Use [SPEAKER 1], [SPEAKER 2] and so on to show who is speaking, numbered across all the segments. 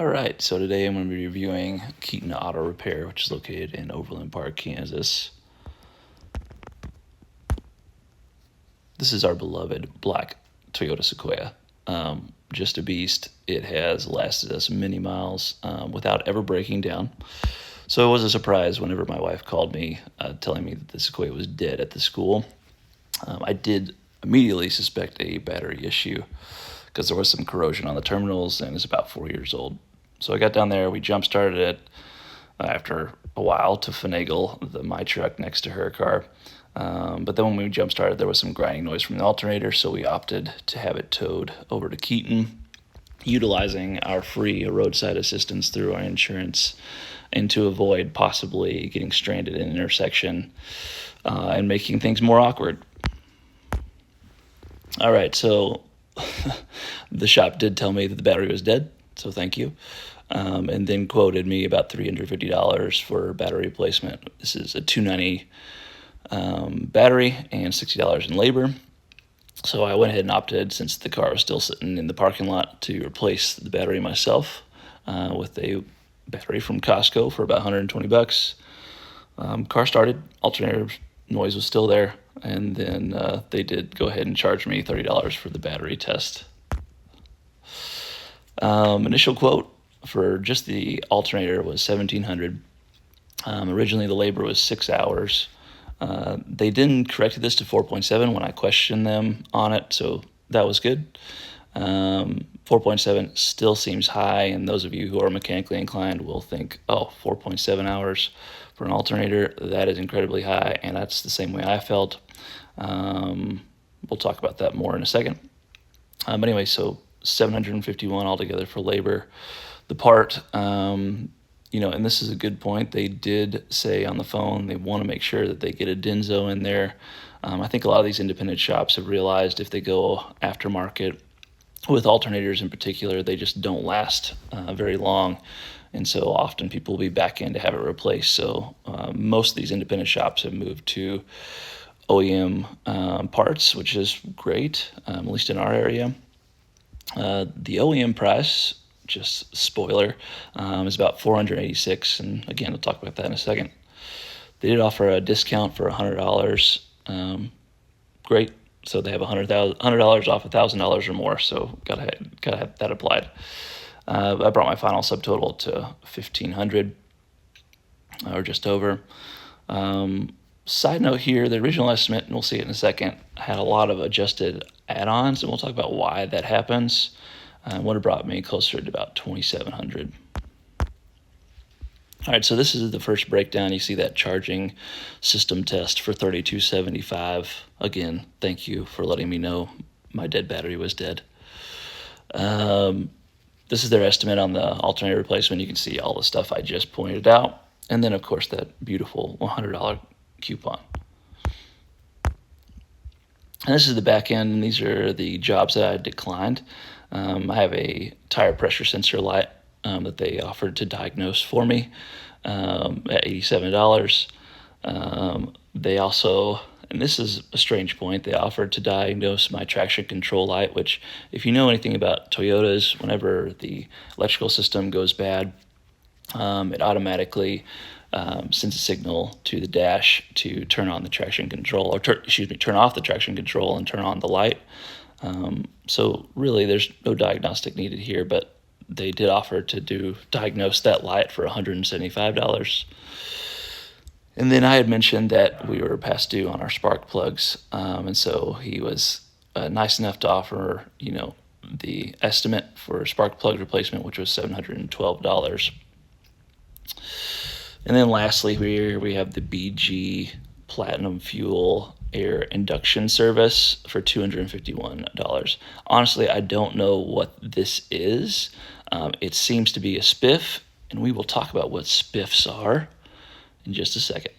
[SPEAKER 1] All right, so today I'm going to be reviewing Keeton Auto Repair, which is located in Overland Park, Kansas. This is our beloved black Toyota Sequoia. Just a beast. It has lasted us many miles without ever breaking down. So it was a surprise whenever my wife called me telling me that the Sequoia was dead at the school. I did immediately suspect a battery issue because there was some corrosion on the terminals and it's about 4 years old. So I got down there, we jump started it after a while to finagle my truck next to her car. But then when we jump started, there was some grinding noise from the alternator, so we opted to have it towed over to Keeton, utilizing our free roadside assistance through our insurance, and to avoid possibly getting stranded in an intersection and making things more awkward. All right, so the shop did tell me that the battery was dead, so thank you. And then quoted me about $350 for battery replacement. This is a 290 battery and $60 in labor. So I went ahead and opted, since the car was still sitting in the parking lot, to replace the battery myself with a battery from Costco for about $120. Car started, alternator noise was still there, and then they did go ahead and charge me $30 for the battery test. Initial quote for just the alternator was $1,700. Originally, the labor was 6 hours. They didn't correct this to 4.7 when I questioned them on it, so that was good. 4.7 still seems high, and those of you who are mechanically inclined will think, oh, 4.7 hours for an alternator, that is incredibly high, and that's the same way I felt. We'll talk about that more in a second. But anyway, so $751 altogether for labor. The part, and this is a good point. They did say on the phone they want to make sure that they get a Denso in there. I think a lot of these independent shops have realized if they go aftermarket with alternators in particular, they just don't last very long. And so often people will be back in to have it replaced. So most of these independent shops have moved to OEM parts, which is great, at least in our area. The OEM price, just spoiler, is about $486, and again, we'll talk about that in a second. They did offer a discount for $100. Great, so they have $100 off $1,000 or more, so gotta have that applied. I brought my final subtotal to $1,500 or just over. Side note here, the original estimate, and we'll see it in a second, had a lot of adjusted add-ons, and we'll talk about why that happens. Would have brought me closer to about $2,700. All right, so this is the first breakdown. You see that charging system test for $32.75. Again, thank you for letting me know my dead battery was dead. This is their estimate on the alternator replacement. You can see all the stuff I just pointed out. And then, of course, that beautiful $100 coupon. And this is the back end, and these are the jobs that I declined. I have a tire pressure sensor light that they offered to diagnose for me at $87. They also, and this is a strange point, they offered to diagnose my traction control light, which, if you know anything about Toyotas, whenever the electrical system goes bad, it automatically sends a signal to the dash to turn on the traction control, or turn off the traction control and turn on the light. So really, there's no diagnostic needed here, but they did offer to diagnose that light for $175. And then I had mentioned that we were past due on our spark plugs, and so he was nice enough to offer, the estimate for spark plug replacement, which was $712. And then lastly, here we have the BG Platinum Fuel Air Induction Service for $251. Honestly, I don't know what this is. It seems to be a spiff, and we will talk about what spiffs are in just a second.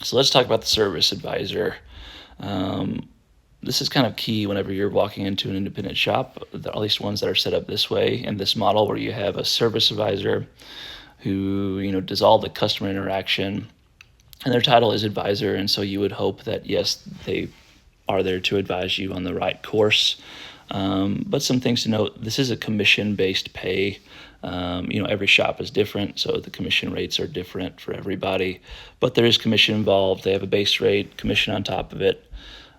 [SPEAKER 1] So let's talk about the service advisor. This is kind of key whenever you're walking into an independent shop, at least ones that are set up this way in this model, where you have a service advisor who does all the customer interaction, and their title is advisor, and so you would hope that yes, they are there to advise you on the right course But some things to note, this is a commission-based pay. Every shop is different, so the commission rates are different for everybody. But there is commission involved. They have a base rate, commission on top of it.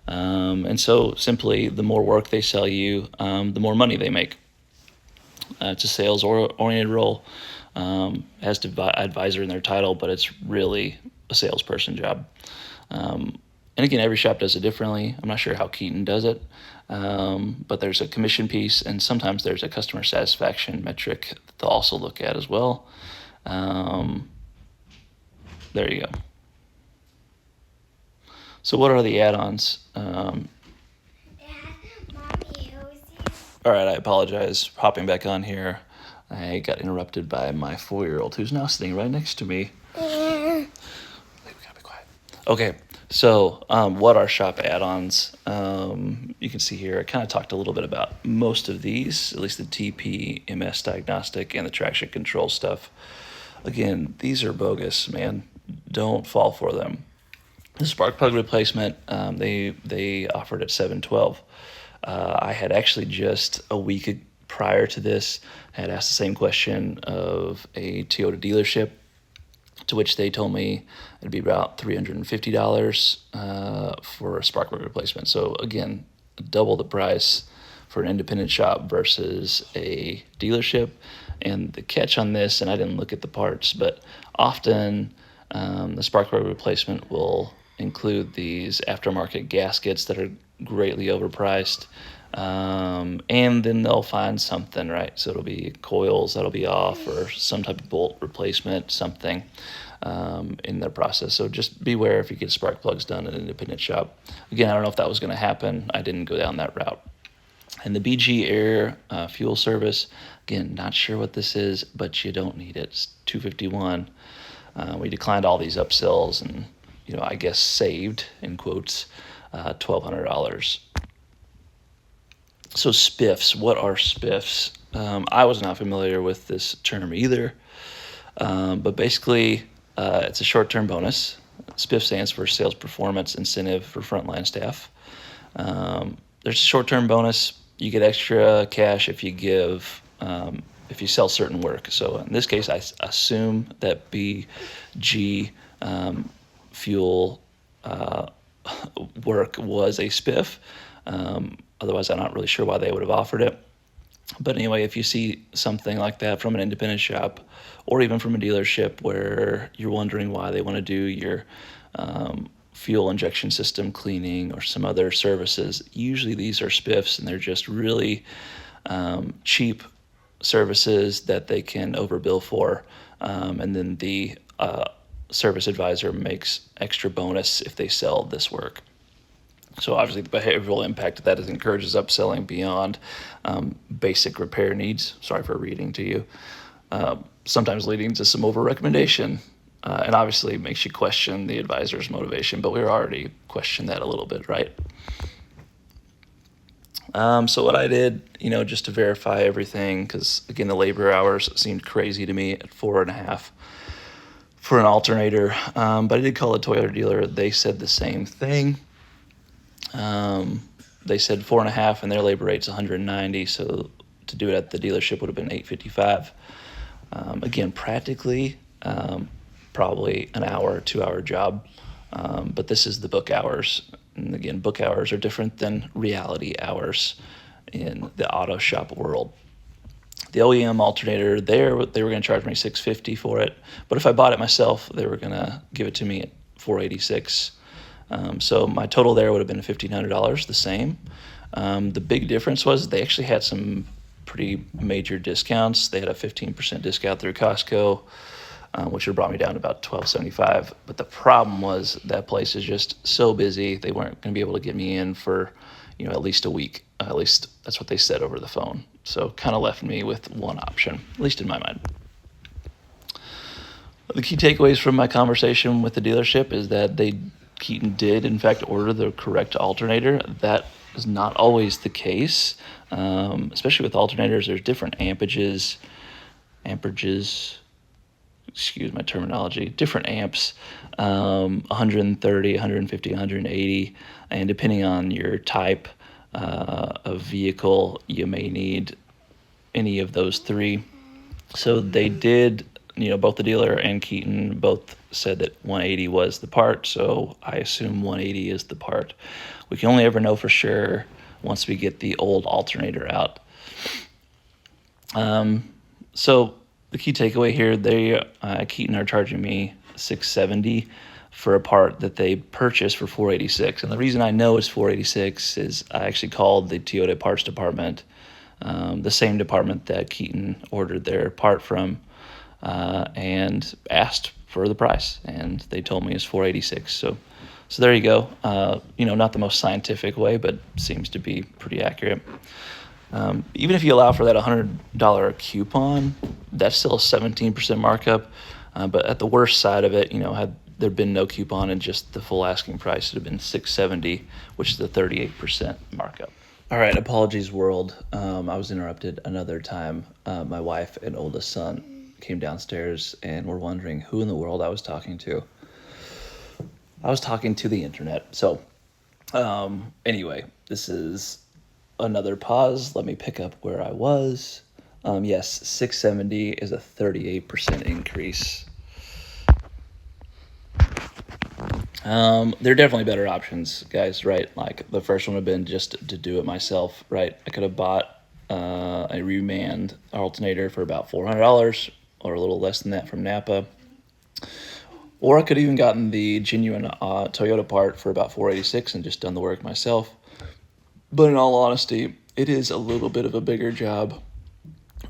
[SPEAKER 1] And so simply, the more work they sell you, the more money they make. It's a sales-oriented role. Has advisor in their title, but it's really a salesperson job. And again, every shop does it differently. I'm not sure how Keeton does it, but there's a commission piece, and sometimes there's a customer satisfaction metric that they'll also look at as well. There you go. So what are the add-ons? All right, I apologize. Hopping back on here, I got interrupted by my 4-year-old who's now sitting right next to me. We gotta be quiet. Okay, so what are shop add-ons? You can see here, I kind of talked a little bit about most of these, at least the TP, MS diagnostic, and the traction control stuff. Again, these are bogus, man. Don't fall for them. The spark plug replacement, they offered at $712. I had actually just a week prior to this had asked the same question of a Toyota dealership, to which they told me it'd be about $350 for a spark plug replacement. So again, double the price for an independent shop versus a dealership. And the catch on this, and I didn't look at the parts, but often the spark plug replacement will include these aftermarket gaskets that are greatly overpriced. And then they'll find something, right? So it'll be coils that'll be off or some type of bolt replacement, something in their process. So just beware if you get spark plugs done at an independent shop. Again, I don't know if that was going to happen. I didn't go down that route. And the BG Air fuel service, again, not sure what this is, but you don't need it. It's $251. We declined all these upsells and, I guess saved, in quotes, $1,200. So spiffs, what are spiffs? I was not familiar with this term either, but basically it's a short-term bonus. Spiff stands for Sales Performance Incentive for frontline staff. There's a short-term bonus. You get extra cash if you sell certain work. So in this case, I assume that BG fuel work was a spiff. Otherwise, I'm not really sure why they would have offered it. But anyway, if you see something like that from an independent shop or even from a dealership where you're wondering why they want to do your fuel injection system cleaning or some other services, usually these are spiffs, and they're just really cheap services that they can overbill for. And then the service advisor makes extra bonus if they sell this work. So obviously the behavioral impact of that is encourages upselling beyond basic repair needs. Sorry for reading to you. Sometimes leading to some over-recommendation. And obviously it makes you question the advisor's motivation, but we already questioned that a little bit, right? So what I did, just to verify everything, because again, the labor hours seemed crazy to me at 4.5 for an alternator. But I did call a Toyota dealer. They said the same thing. They said 4.5 and their labor rate's 190. So to do it at the dealership would have been $855. Again, practically, probably an hour, 2-hour job. But this is the book hours. And again, book hours are different than reality hours in the auto shop world. The OEM alternator they were going to charge me $650 for it. But if I bought it myself, they were going to give it to me at $486. So my total there would have been $1,500, the same. The big difference was they actually had some pretty major discounts. They had a 15% discount through Costco, which would have brought me down to about $1,275. But the problem was that place is just so busy. They weren't going to be able to get me in for, at least a week. At least that's what they said over the phone. So kind of left me with one option, at least in my mind. The key takeaways from my conversation with the dealership is that Keeton did, in fact, order the correct alternator. That is not always the case, especially with alternators. There's different amperages, excuse my terminology, different amps, 130, 150, 180, and depending on your type, a vehicle, you may need any of those three. So they did, both the dealer and Keeton both said that 180 was the part. So I assume 180 is the part. We can only ever know for sure once we get the old alternator out. So the key takeaway here, Keeton are charging me $670 for a part that they purchased for $486. And the reason I know it's $486 is I actually called the Toyota parts department, the same department that Keeton ordered their part from, and asked for the price, and they told me it's $486. So there you go. Not the most scientific way, but seems to be pretty accurate. Even if you allow for that $100 coupon, that's still a 17% markup. But at the worst side of it, had there been no coupon and just the full asking price, it would have been $670, which is a 38% markup. All right, apologies, world. I was interrupted another time. My wife and oldest son came downstairs and were wondering who in the world I was talking to. I was talking to the internet. So anyway, this is another pause. Let me pick up where I was. Yes, $670 is a 38% increase. There are definitely better options, guys, right? Like the first one would have been just to do it myself, right? I could have bought a reman alternator for about $400 or a little less than that from Napa. Or I could have even gotten the genuine Toyota part for about $486 and just done the work myself. But in all honesty, it is a little bit of a bigger job.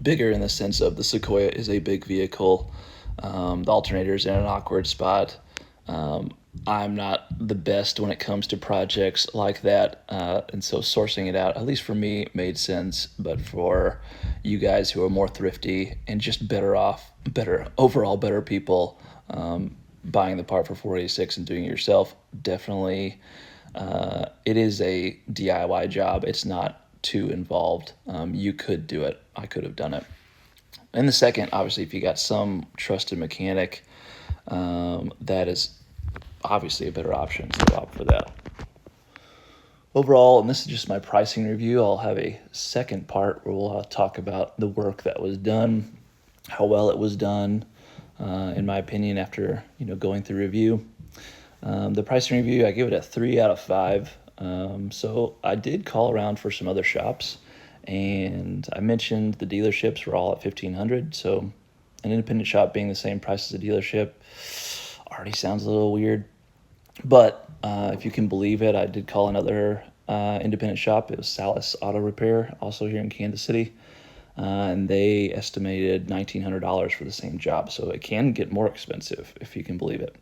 [SPEAKER 1] Bigger in the sense of the Sequoia is a big vehicle. The alternator is in an awkward spot. I'm not the best when it comes to projects like that. And so sourcing it out, at least for me, made sense. But for you guys who are more thrifty and just overall better people, buying the part for $486 and doing it yourself, definitely it is a DIY job. It's not too involved. You could do it. I could have done it. And the second, obviously, if you got some trusted mechanic, that is obviously a better option, so opt for that. Overall, and this is just my pricing review, I'll have a second part where we'll talk about the work that was done, how well it was done, in my opinion, after going through review. The pricing review, I give it a 3 out of 5. So I did call around for some other shops, and I mentioned the dealerships were all at $1,500. So an independent shop being the same price as a dealership already sounds a little weird. But if you can believe it, I did call another independent shop. It was Salas Auto Repair, also here in Kansas City. And they estimated $1,900 for the same job. So it can get more expensive, if you can believe it.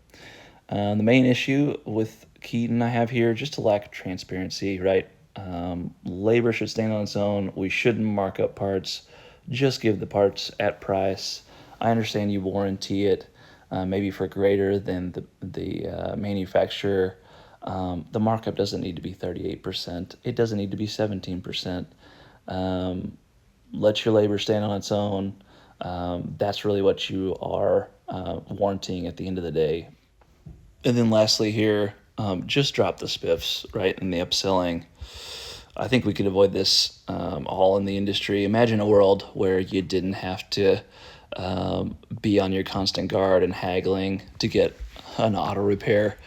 [SPEAKER 1] The main issue with Keeton I have here, just a lack of transparency, right? Labor should stand on its own. We shouldn't mark up parts. Just give the parts at price. I understand you warranty it, maybe for greater than the manufacturer. The markup doesn't need to be 38%. It doesn't need to be 17%. Let your labor stand on its own. That's really what you are warranting at the end of the day. And then lastly here, just drop the spiffs, right, in the upselling. I think we could avoid this all in the industry. Imagine a world where you didn't have to be on your constant guard and haggling to get an auto repair,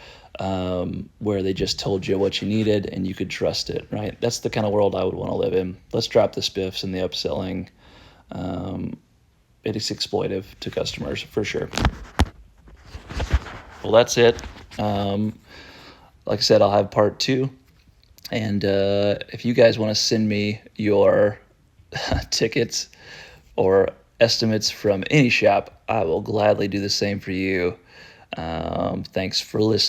[SPEAKER 1] where they just told you what you needed and you could trust it, right? That's the kind of world I would want to live in. Let's drop the spiffs and the upselling. It is exploitive to customers for sure. Well, that's it. Like I said, I'll have part 2. And if you guys want to send me your tickets or estimates from any shop, I will gladly do the same for you. Thanks for listening.